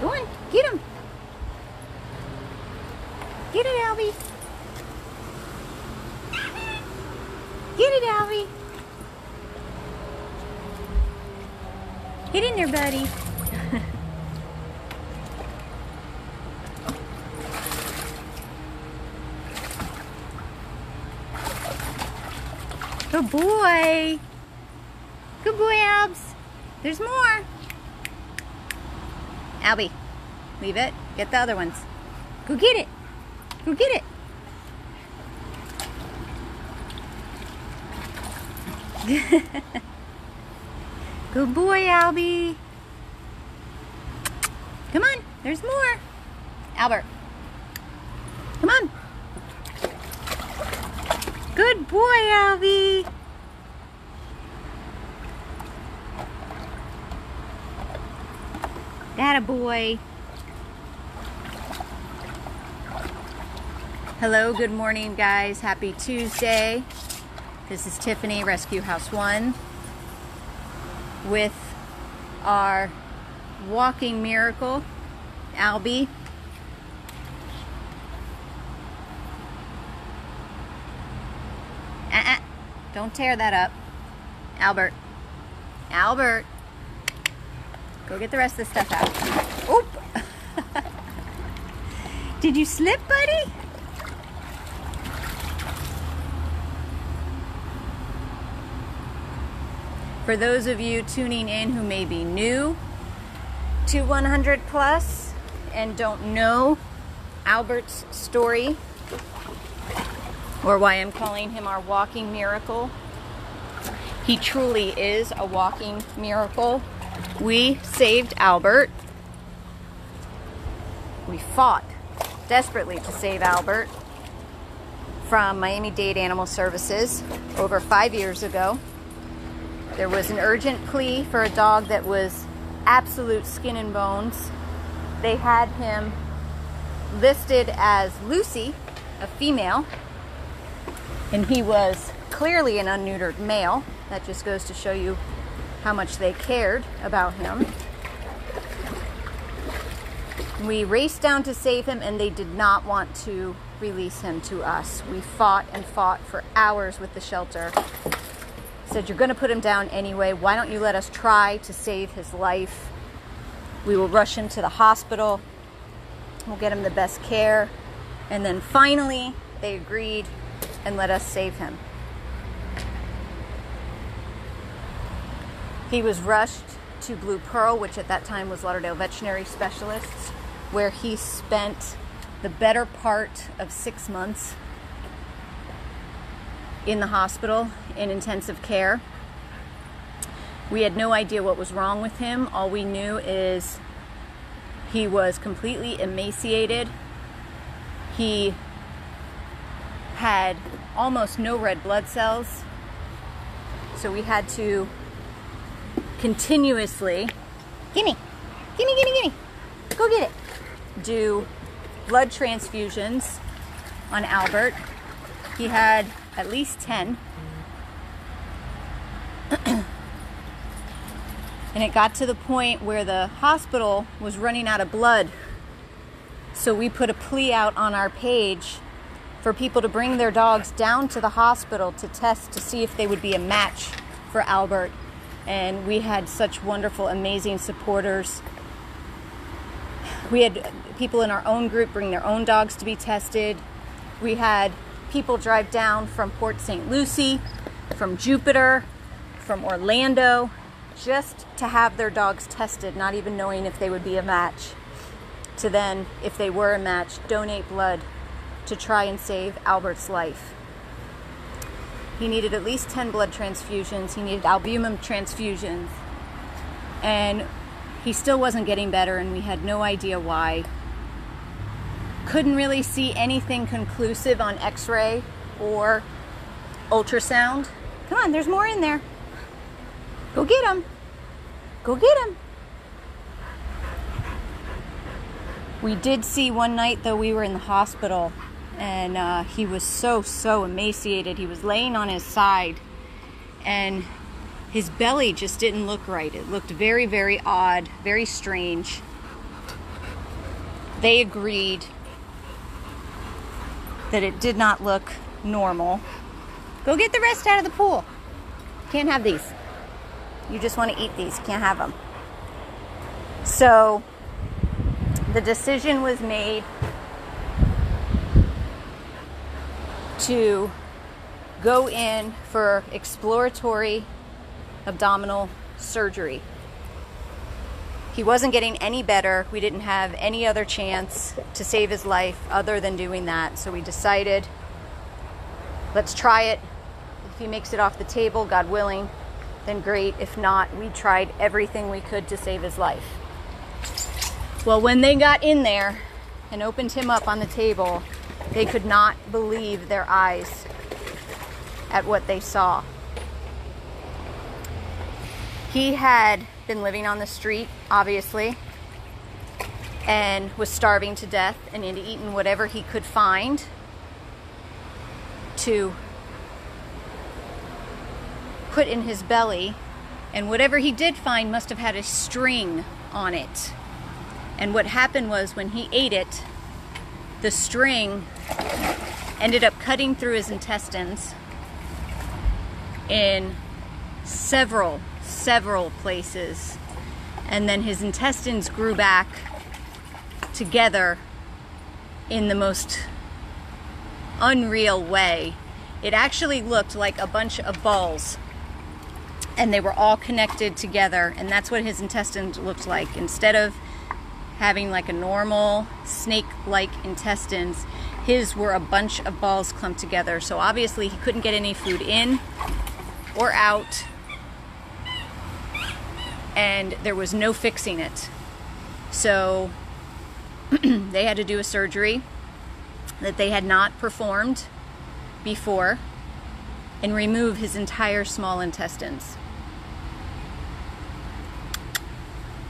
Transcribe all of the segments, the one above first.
Go on, get him. Get it, Albie. Get it, Albie. Get in there, buddy. Good boy. Good boy, Albs. There's more. Albie, leave it. Get the other ones. Go get it. Go get it. Good boy, Albie. Come on, there's more. Albert, come on. Good boy, Albie. Attaboy. Hello, good morning, guys. Happy Tuesday. This is Tiffany, Rescue House 1, with our walking miracle, Albie. Don't tear that up. Albert. Albert. Go get the rest of the stuff out. Oop! Did you slip, buddy? For those of you tuning in who may be new to 100 Plus and don't know Albert's story, or why I'm calling him our walking miracle, he truly is a walking miracle. We saved Albert. We fought desperately to save Albert from Miami-Dade Animal Services over 5 years ago. There was an urgent plea for a dog that was absolute skin and bones. They had him listed as Lucy, a female, and he was clearly an unneutered male. That just goes to show you how much they cared about him. We raced down to save him, and they did not want to release him to us. We fought and fought for hours with the shelter. Said, you're going to put him down anyway. Why don't you let us try to save his life? We will rush him to the hospital. We'll get him the best care. And then finally, they agreed and let us save him. He was rushed to Blue Pearl, which at that time was Lauderdale Veterinary Specialists, where he spent the better part of 6 months in the hospital in intensive care. We had no idea what was wrong with him. All we knew is he was completely emaciated. He had almost no red blood cells. So we had to continuously, gimme, go get it, do blood transfusions on Albert. He had at least 10. And it got to the point where the hospital was running out of blood. So we put a plea out on our page for people to bring their dogs down to the hospital to test to see if they would be a match for Albert. And we had such wonderful, amazing supporters. We had people in our own group bring their own dogs to be tested. We had people drive down from Port St. Lucie, from Jupiter, from Orlando, just to have their dogs tested, not even knowing if they would be a match, to then, if they were a match, donate blood to try and save Albert's life. He needed at least 10 blood transfusions. He needed albumin transfusions. And he still wasn't getting better, and we had no idea why. Couldn't really see anything conclusive on X-ray or ultrasound. Come on, there's more in there. Go get him. Go get him. We did see one night, though, we were in the hospital, and he was so emaciated. He was laying on his side, and his belly just didn't look right. It looked very, very odd, very strange. They agreed that it did not look normal. Go get the rest out of the pool. Can't have these. You just want to eat these. Can't have them. So the decision was made to go in for exploratory abdominal surgery. He wasn't getting any better. We didn't have any other chance to save his life other than doing that. So we decided, let's try it. If he makes it off the table, God willing, then great. If not, we tried everything we could to save his life. Well, when they got in there and opened him up on the table, they could not believe their eyes at what they saw. He had been living on the street, obviously, and was starving to death and had eaten whatever he could find to put in his belly, and whatever he did find must have had a string on it. And what happened was, when he ate it, the string ended up cutting through his intestines in several places, and then his intestines grew back together in the most unreal way. It actually looked like a bunch of balls, and they were all connected together, and that's what his intestines looked like. Instead of having like a normal snake-like intestines, his were a bunch of balls clumped together. So obviously he couldn't get any food in or out, and there was no fixing it. So they had to do a surgery that they had not performed before and remove his entire small intestines.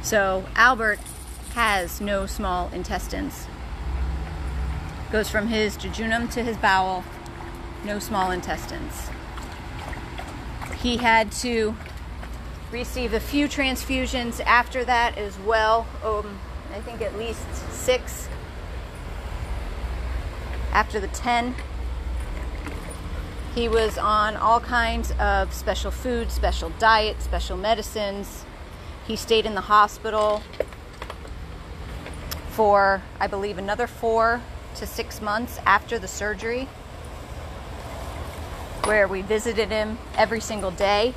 So Albert has no small intestines. Goes from his jejunum to his bowel, no small intestines. He had to receive a few transfusions after that as well. I think at least 6 after the 10. He was on all kinds of special food, special diet, special medicines. He stayed in the hospital for, I believe, another 4 to 6 months after the surgery, where we visited him every single day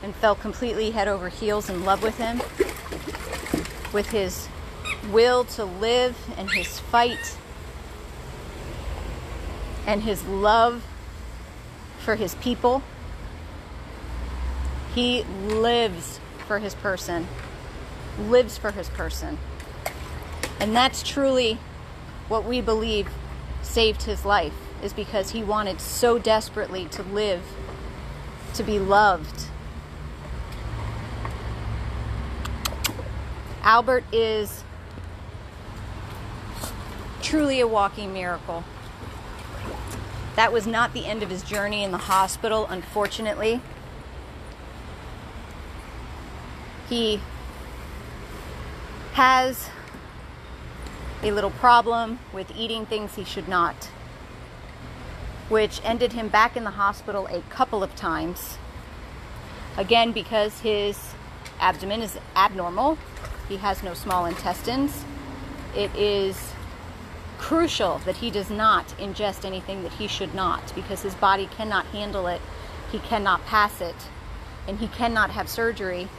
and fell completely head over heels in love with him, with his will to live and his fight and his love for his people. He lives for his person, lives for his person. And that's truly what we believe saved his life, is because he wanted so desperately to live, to be loved. Albert is truly a walking miracle. That was not the end of his journey in the hospital, unfortunately. He has a little problem with eating things he should not, which ended him back in the hospital a couple of times. Again, because his abdomen is abnormal. He has no small intestines. It is crucial that he does not ingest anything that he should not, because his body cannot handle it. He cannot pass it, and he cannot have surgery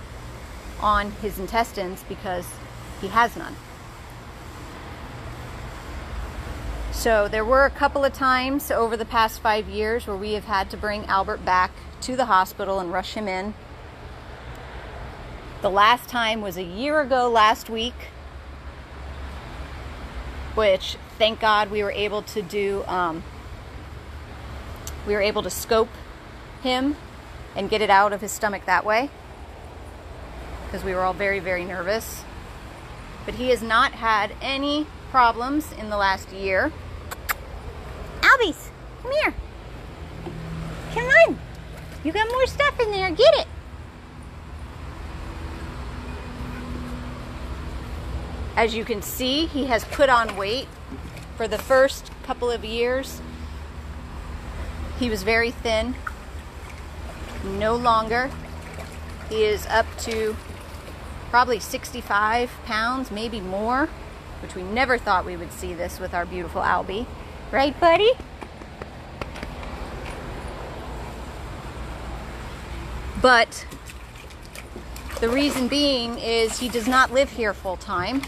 on his intestines because he has none. So there were a couple of times over the past 5 years where we have had to bring Albert back to the hospital and rush him in. The last time was a year ago last week, which, thank God, we were able to do, we were able to scope him and get it out of his stomach that way, because we were all very, very nervous. But he has not had any problems in the last year. Albies, come here. Come on. You got more stuff in there. Get it. As you can see, he has put on weight. For the first couple of years, he was very thin. No longer. He is up to probably 65 pounds, maybe more, which we never thought we would see this with our beautiful Albie. Right, buddy? But the reason being is he does not live here full time.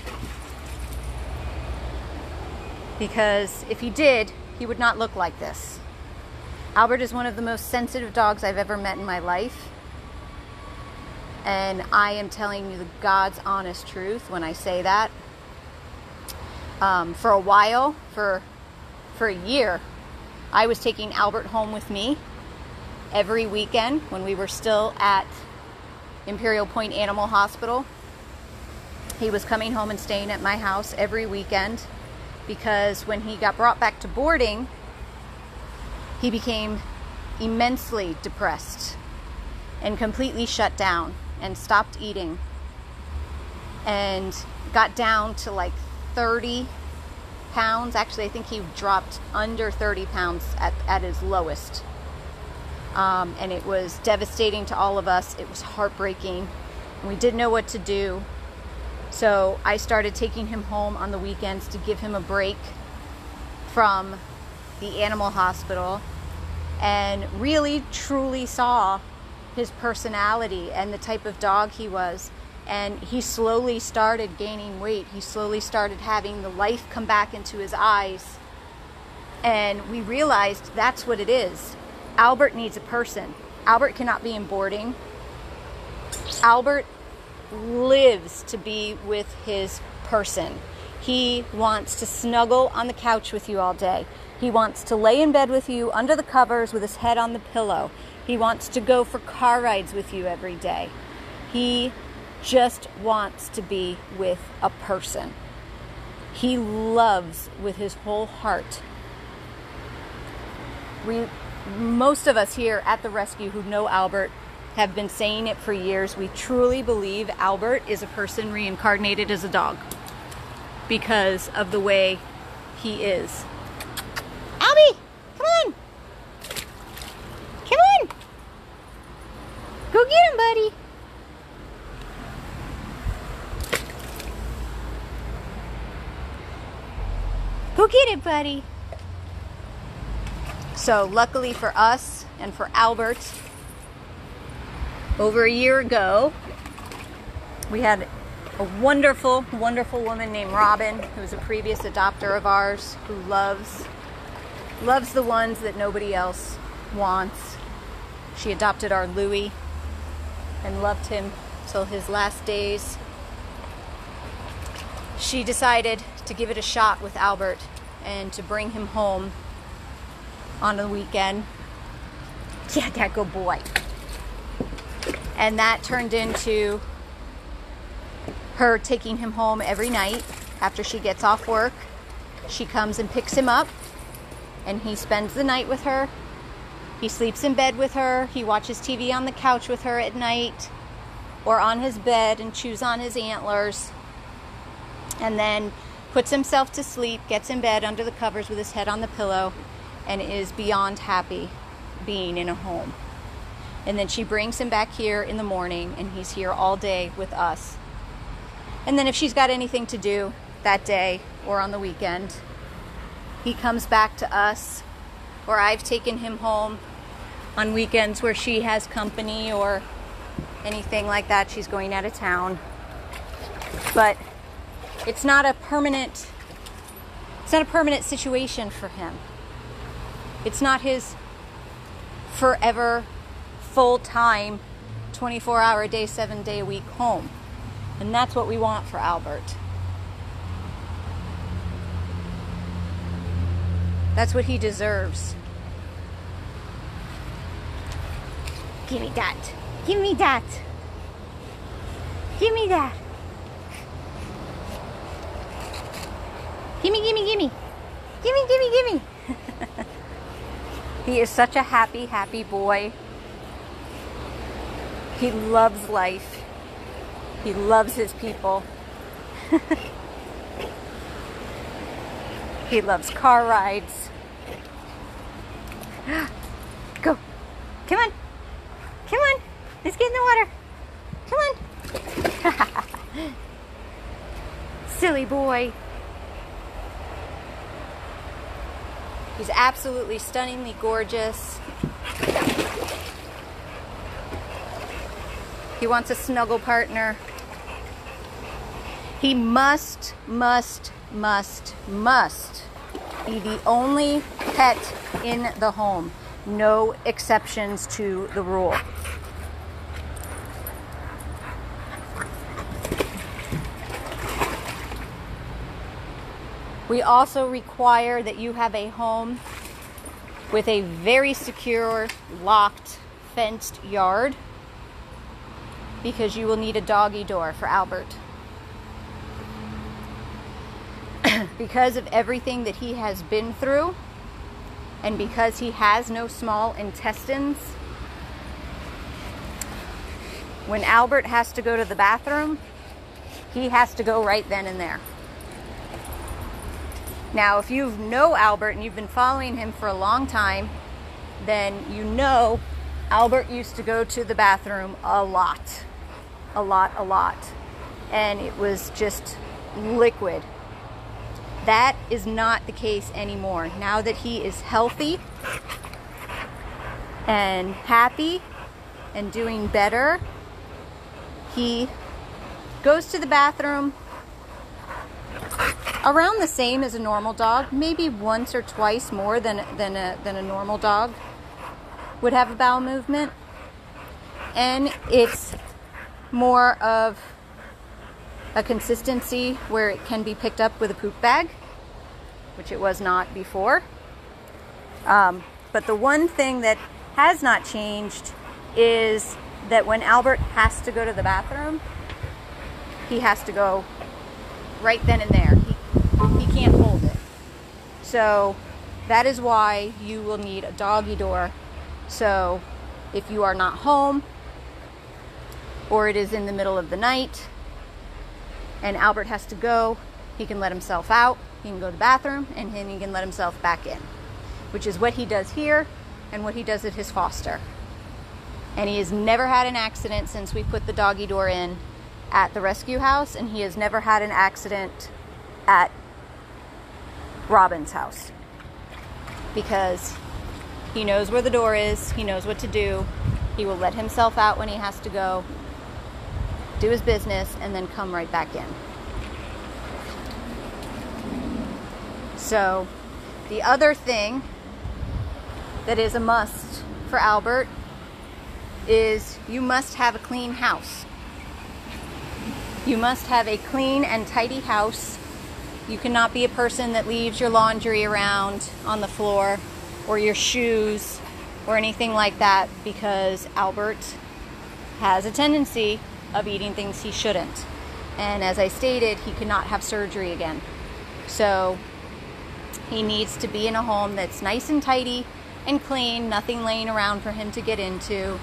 Because if he did, he would not look like this. Albert is one of the most sensitive dogs I've ever met in my life. And I am telling you the God's honest truth when I say that. For a while, for a year, I was taking Albert home with me every weekend when we were still at Imperial Point Animal Hospital. He was coming home and staying at my house every weekend because when he got brought back to boarding, he became immensely depressed and completely shut down and stopped eating and got down to like 30 pounds. Actually, I think he dropped under 30 pounds at his lowest. And it was devastating to all of us. It was heartbreaking. And we didn't know what to do. So I started taking him home on the weekends to give him a break from the animal hospital, and really truly saw his personality and the type of dog he was. And he slowly started gaining weight. He slowly started having the life come back into his eyes. And we realized that's what it is. Albert needs a person. Albert cannot be in boarding. Albert lives to be with his person. He wants to snuggle on the couch with you all day. He wants to lay in bed with you under the covers with his head on the pillow. He wants to go for car rides with you every day. He just wants to be with a person. He loves with his whole heart. Most of us here at the rescue who know Albert have been saying it for years. We truly believe Albert is a person reincarnated as a dog because of the way he is. Albie, come on. Come on. Go get him, buddy. Go get it, buddy. So luckily for us and for Albert, over a year ago, we had a wonderful, wonderful woman named Robin, who was a previous adopter of ours, who loves the ones that nobody else wants. She adopted our Louie and loved him till his last days. She decided to give it a shot with Albert and to bring him home on the weekend. Yeah, that good boy. And that turned into her taking him home every night after she gets off work. She comes and picks him up, and he spends the night with her. He sleeps in bed with her. He watches TV on the couch with her at night or on his bed and chews on his antlers, and then puts himself to sleep, gets in bed under the covers with his head on the pillow, and is beyond happy being in a home. And then she brings him back here in the morning, and he's here all day with us. And then if she's got anything to do that day or on the weekend, he comes back to us, or I've taken him home on weekends where she has company or anything like that. She's going out of town. But it's not a permanent situation for him. It's not his forever, full-time, 24-hour a day, 7-day a week home. And that's what we want for Albert. That's what he deserves. Give me that. Give me that. Give me that. Gimme, gimme, gimme. Gimme, gimme, gimme. He is such a happy, happy boy. He loves life. He loves his people. He loves car rides. Go. Come on. Come on. Let's get in the water. Come on. Silly boy. He's absolutely stunningly gorgeous. He wants a snuggle partner. He must be the only pet in the home. No exceptions to the rule. We also require that you have a home with a very secure, locked, fenced yard, because you will need a doggy door for Albert. Because of everything that he has been through, and because he has no small intestines, when Albert has to go to the bathroom, he has to go right then and there. Now, if you know Albert and you've been following him for a long time, then you know Albert used to go to the bathroom a lot. And it was just liquid. That is not the case anymore. Now that he is healthy and happy and doing better, he goes to the bathroom around the same as a normal dog, maybe once or twice more than a normal dog would have a bowel movement. And it's more of a consistency where it can be picked up with a poop bag, which it was not before. But the one thing that has not changed is that when Albert has to go to the bathroom, he has to go right then and there. He can't hold it. So that is why you will need a doggy door. So if you are not home, or it is in the middle of the night and Albert has to go, he can let himself out, he can go to the bathroom, and then he can let himself back in, which is what he does here and what he does at his foster. And he has never had an accident since we put the doggy door in at the rescue house, and he has never had an accident at Robin's house, because he knows where the door is, he knows what to do, he will let himself out when he has to go, do his business, and then come right back in. So the other thing that is a must for Albert is you must have a clean house. You must have a clean and tidy house. You cannot be a person that leaves your laundry around on the floor or your shoes or anything like that, because Albert has a tendency of eating things he shouldn't. And as I stated, he cannot have surgery again. So he needs to be in a home that's nice and tidy and clean, nothing laying around for him to get into.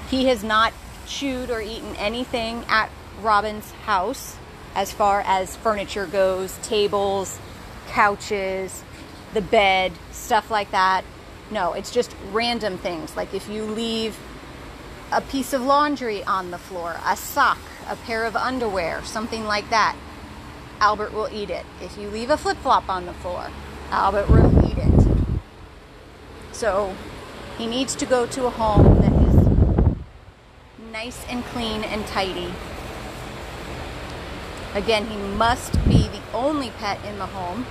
He has not chewed or eaten anything at Robin's house as far as furniture goes, tables, couches, the bed, stuff like that. No, it's just random things. Like if you leave a piece of laundry on the floor, a sock, a pair of underwear, something like that, Albert will eat it. If you leave a flip-flop on the floor, Albert will eat it. So he needs to go to a home that is nice and clean and tidy. Again, he must be the only pet in the home.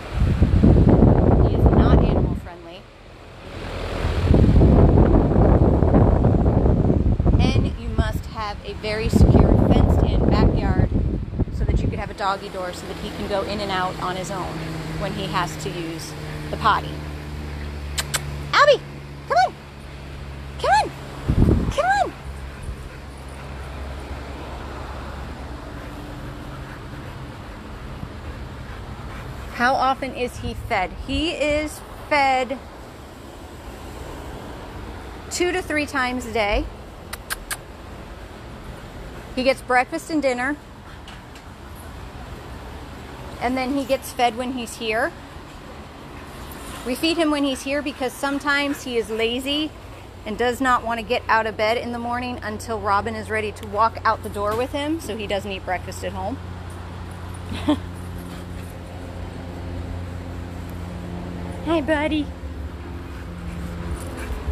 He is not animal friendly. And you must have a very secure fenced-in backyard so that you could have a doggy door so that he can go in and out on his own when he has to use the potty. Albie, come on! Come on! Come on! How often is he fed? He is fed 2 to 3 times a day. He gets breakfast and dinner. And then he gets fed when he's here. We feed him when he's here because sometimes he is lazy and does not want to get out of bed in the morning until Robin is ready to walk out the door with him, so he doesn't eat breakfast at home. Hey, buddy.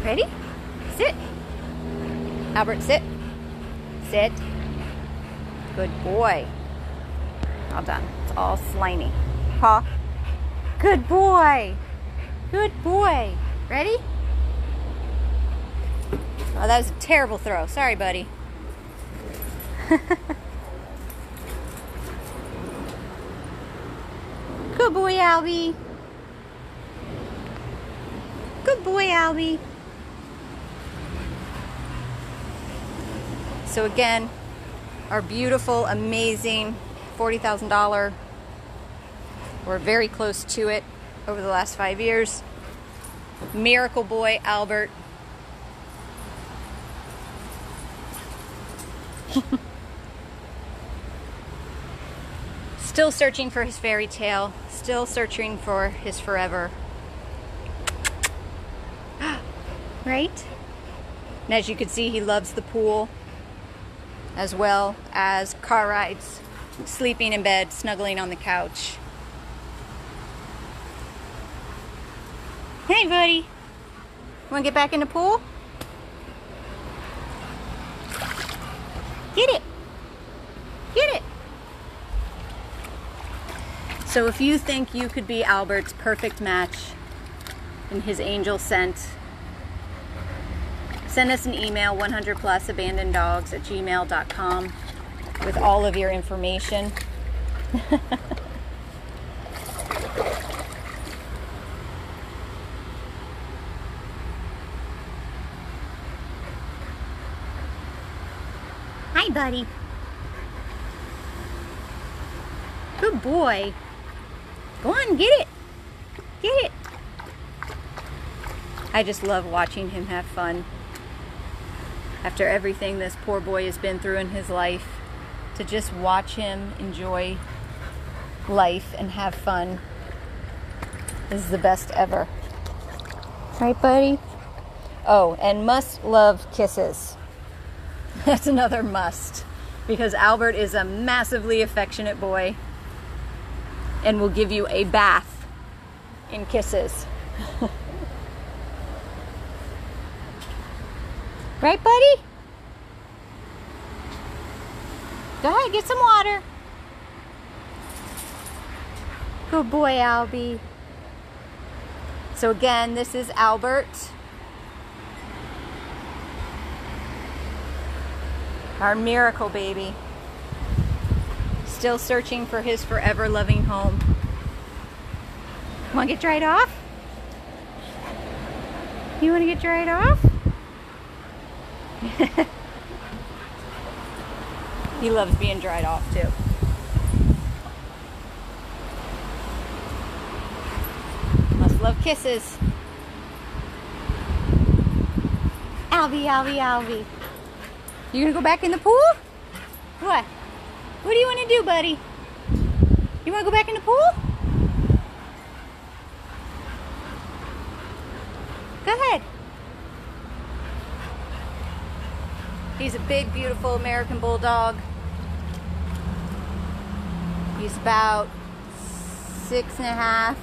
Ready? Sit. Albert, sit. Sit. Good boy. All done. It's all slimy. Paw. Good boy. Good boy. Ready? Oh, that was a terrible throw. Sorry, buddy. Good boy, Albie. Good boy, Albie. So again, our beautiful, amazing $40,000. We're very close to it over the last 5 years. Miracle boy, Albert. Still searching for his fairy tale. Still searching for his forever. Right? And as you can see, he loves the pool as well as car rides, sleeping in bed, snuggling on the couch. Hey, buddy. Want to get back in the pool? Get it. Get it. So if you think you could be Albert's perfect match in his angel scent, send us an email, 100plusabandoneddogs@gmail.com, with all of your information. Hi, buddy. Good boy. Go on, get it. Get it. I just love watching him have fun. After everything this poor boy has been through in his life, to just watch him enjoy life and have fun is the best ever. Right, buddy? Oh, and must love kisses. That's another must, because Albert is a massively affectionate boy and will give you a bath in kisses. Right, buddy? Go ahead, get some water. Good boy, Albie. So again, this is Albert. Our miracle baby. Still searching for his forever loving home. Want to get dried off? You want to get dried off? He loves being dried off too. Must love kisses. Albie, Albie, Albie. You gonna go back in the pool? What? What do you want to do, buddy? You want to go back in the pool? Go ahead. He's a big, beautiful American Bulldog. He's about 6.5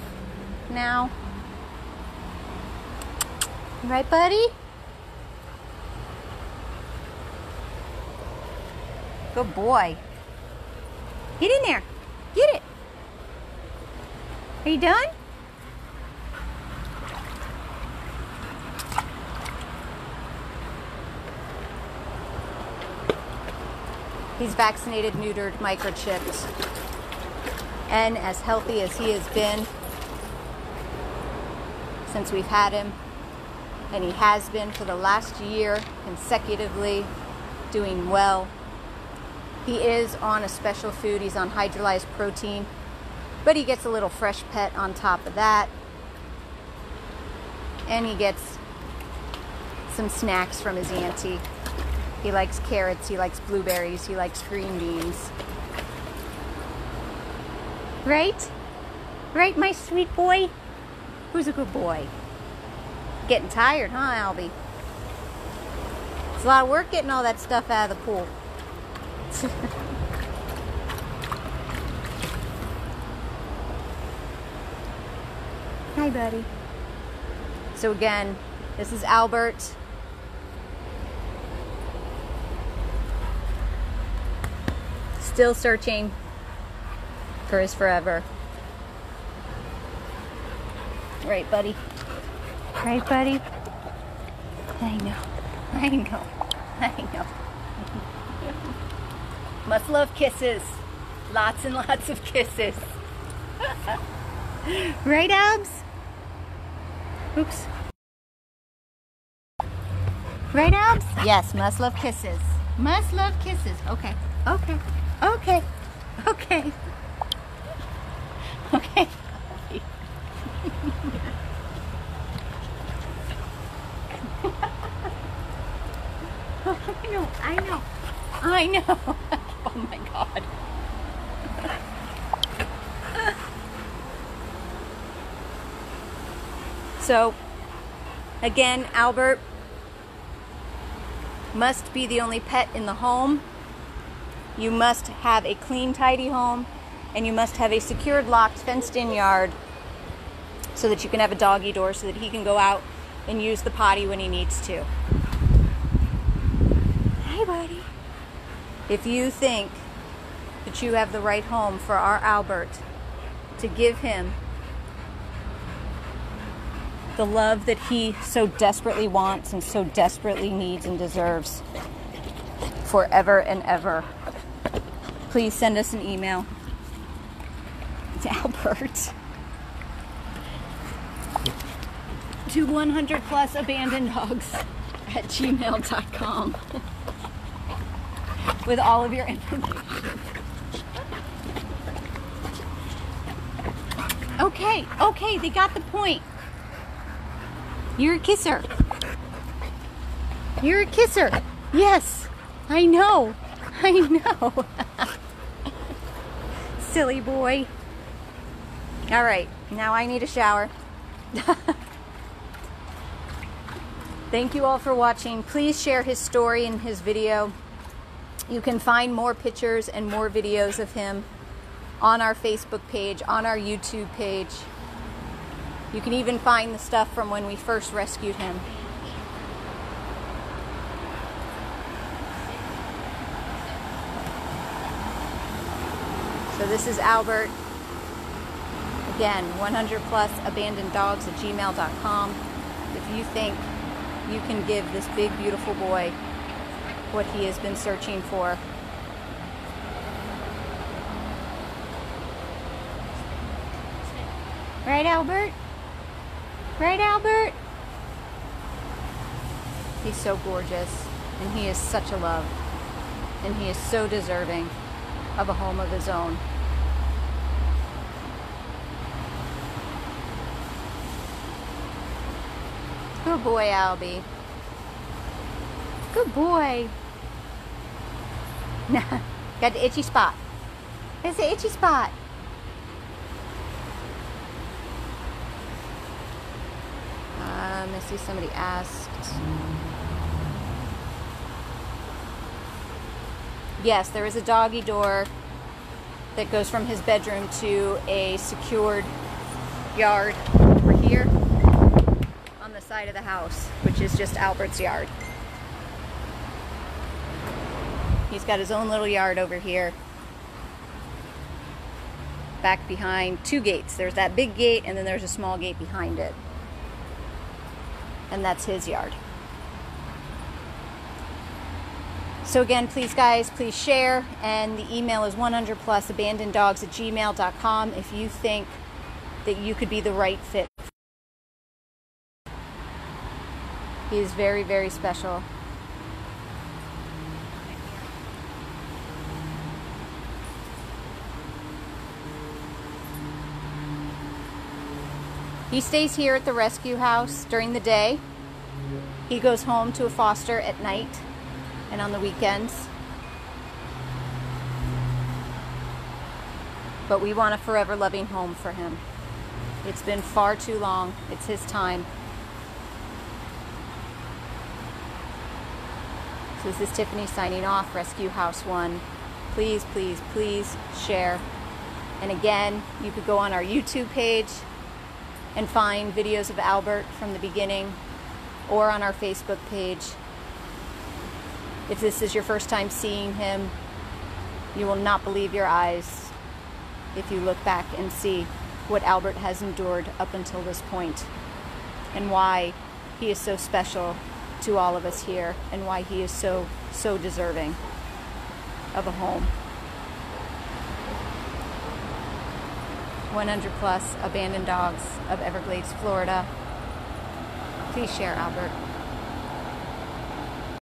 now. Right, buddy? Good boy. Get in there. Get it. Are you done? He's vaccinated, neutered, microchipped, and as healthy as he has been since we've had him, and he has been for the last year consecutively, doing well. He is on a special food. He's on hydrolyzed protein, but he gets a little fresh pet on top of that, and he gets some snacks from his auntie. He likes carrots, he likes blueberries, he likes green beans. Right? Right, my sweet boy? Who's a good boy? Getting tired, huh, Albie? It's a lot of work getting all that stuff out of the pool. Hi, buddy. So again, this is Albert. Still searching for his forever. Right, buddy? Right, buddy? I know. I know. I know. Must love kisses. Lots and lots of kisses. Right, Abs? Oops. Right, Abs? Yes, must love kisses. Must love kisses. Okay. Okay. Okay. Okay. Okay. I know. I know. I know. Oh my God. So, again, Albert must be the only pet in the home. You must have a clean, tidy home, and you must have a secured, locked, fenced-in yard so that you can have a doggy door so that he can go out and use the potty when he needs to. Hey, buddy. If you think that you have the right home for our Albert to give him the love that he so desperately wants and so desperately needs and deserves forever and ever, please send us an email to Albert to 100plusabandoneddogs@gmail.com with all of your information. Okay, okay, they got the point. You're a kisser. You're a kisser. Yes, I know. I know. Silly boy. All right, now I need a shower. Thank you all for watching. Please share his story and his video. You can find more pictures and more videos of him on our Facebook page, on our YouTube page. You can even find the stuff from when we first rescued him. So this is Albert. Again, 100plusabandoneddogs@gmail.com. If you think you can give this big, beautiful boy what he has been searching for. Right, Albert? Right, Albert? He's so gorgeous, and he is such a love, and he is so deserving of a home of his own. Good boy, Albie. Good boy. Got the itchy spot. It's the itchy spot. Let me see, somebody asked. Yes, there is a doggy door that goes from his bedroom to a secured yard over here on the side of the house, which is just Albert's yard. He's got his own little yard over here, back behind two gates. There's that big gate, and then there's a small gate behind it. And that's his yard. So again, please guys, please share, and the email is 100plusabandoneddogs@gmail.com if you think that you could be the right fit. He is very, very special. He stays here at the rescue house during the day. He goes home to a foster at night and on the weekends. But we want a forever loving home for him. It's been far too long. It's his time. So this is Tiffany signing off, Rescue House 1. Please, please, please share. And again, you could go on our YouTube page and find videos of Albert from the beginning, or on our Facebook page. If this is your first time seeing him, you will not believe your eyes if you look back and see what Albert has endured up until this point, and why he is so special to all of us here, and why he is so deserving of a home. 100+ abandoned dogs of Everglades, Florida. Please share, Albert.